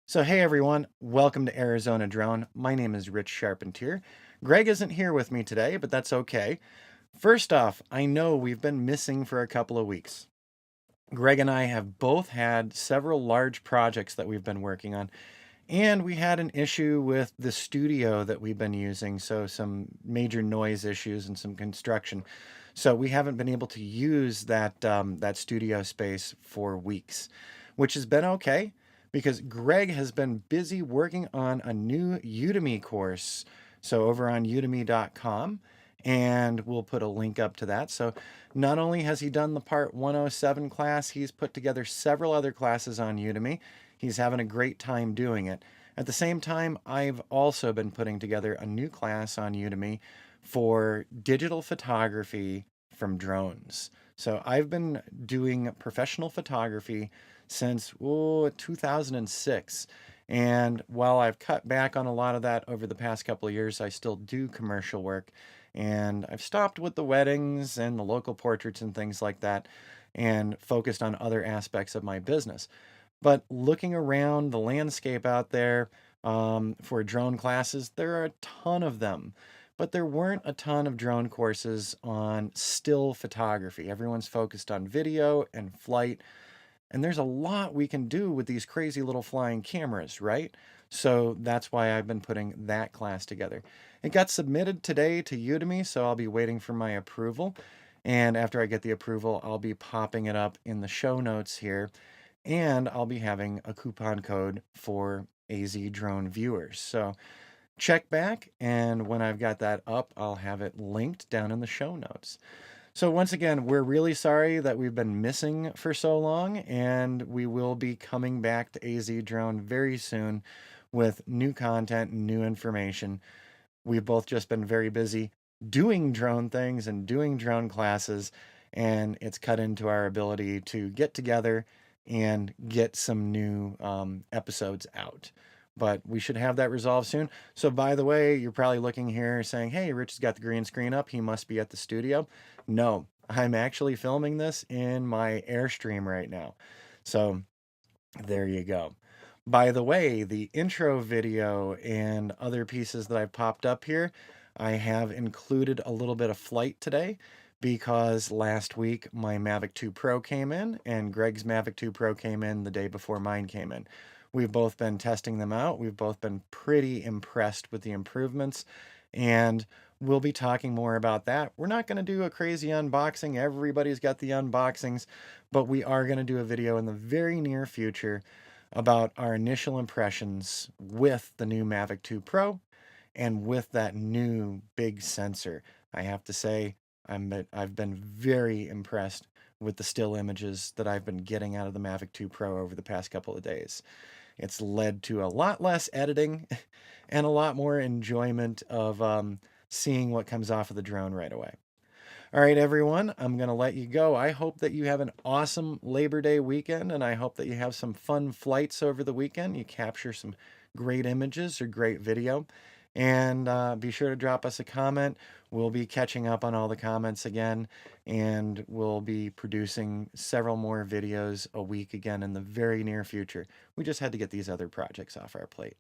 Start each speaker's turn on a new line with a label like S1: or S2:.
S1: So, hey everyone, welcome to Arizona Drone. My name is Rich Charpentier. Greg isn't here with me today, but that's okay. First off, I know we've been missing for a couple of weeks. Greg and I have both had several large projects that we've been working on, and we had an issue with the studio that we've been using, so some major noise issues and some construction. So we haven't been able to use that studio space for weeks, which has been okay because Greg has been busy working on a new Udemy course. So over on udemy.com, and we'll put a link up to that. So not only has he done the Part 107 class, he's put together several other classes on Udemy. He's having a great time doing it. At the same time, I've also been putting together a new class on Udemy for digital photography from drones. So I've been doing professional photography since 2006. And while I've cut back on a lot of that over the past couple of years, I still do commercial work. And I've stopped with the weddings and the local portraits and things like that and focused on other aspects of my business. But looking around the landscape out there for drone classes, there are a ton of them. But there weren't a ton of drone courses on still photography. Everyone's focused on video and flight. And there's a lot we can do with these crazy little flying cameras, right? So that's why I've been putting that class together. It got submitted today to Udemy, so I'll be waiting for my approval. And after I get the approval, I'll be popping it up in the show notes here. And I'll be having a coupon code for AZ drone viewers. So check back, and when I've got that up, I'll have it linked down in the show notes. So once again, we're really sorry that we've been missing for so long, and we will be coming back to AZ Drone very soon with new content and new information. We've both just been very busy doing drone things and doing drone classes, and it's cut into our ability to get together and get some new episodes out. But we should have that resolved soon. So, by the way, you're probably looking here saying, hey, Rich has got the green screen up. He must be at the studio. No, I'm actually filming this in my Airstream right now. So, there you go. By the way, the intro video and other pieces that I've popped up here, I have included a little bit of flight today because last week my Mavic 2 Pro came in and Greg's Mavic 2 Pro came in the day before mine came in. We've both been testing them out. We've both been pretty impressed with the improvements, and we'll be talking more about that. We're not going to do a crazy unboxing. Everybody's got the unboxings, but we are going to do a video in the very near future about our initial impressions with the new Mavic 2 Pro and with that new big sensor. I have to say, I've been very impressed with the still images that I've been getting out of the Mavic 2 Pro over the past couple of days. It's led to a lot less editing and a lot more enjoyment of seeing what comes off of the drone right away. All right, everyone, I'm going to let you go. I hope that you have an awesome Labor Day weekend, and I hope that you have some fun flights over the weekend. You capture some great images or great video. And be sure to drop us a comment. We'll be catching up on all the comments again, and we'll be producing several more videos a week again in the very near future. We just had to get these other projects off our plate.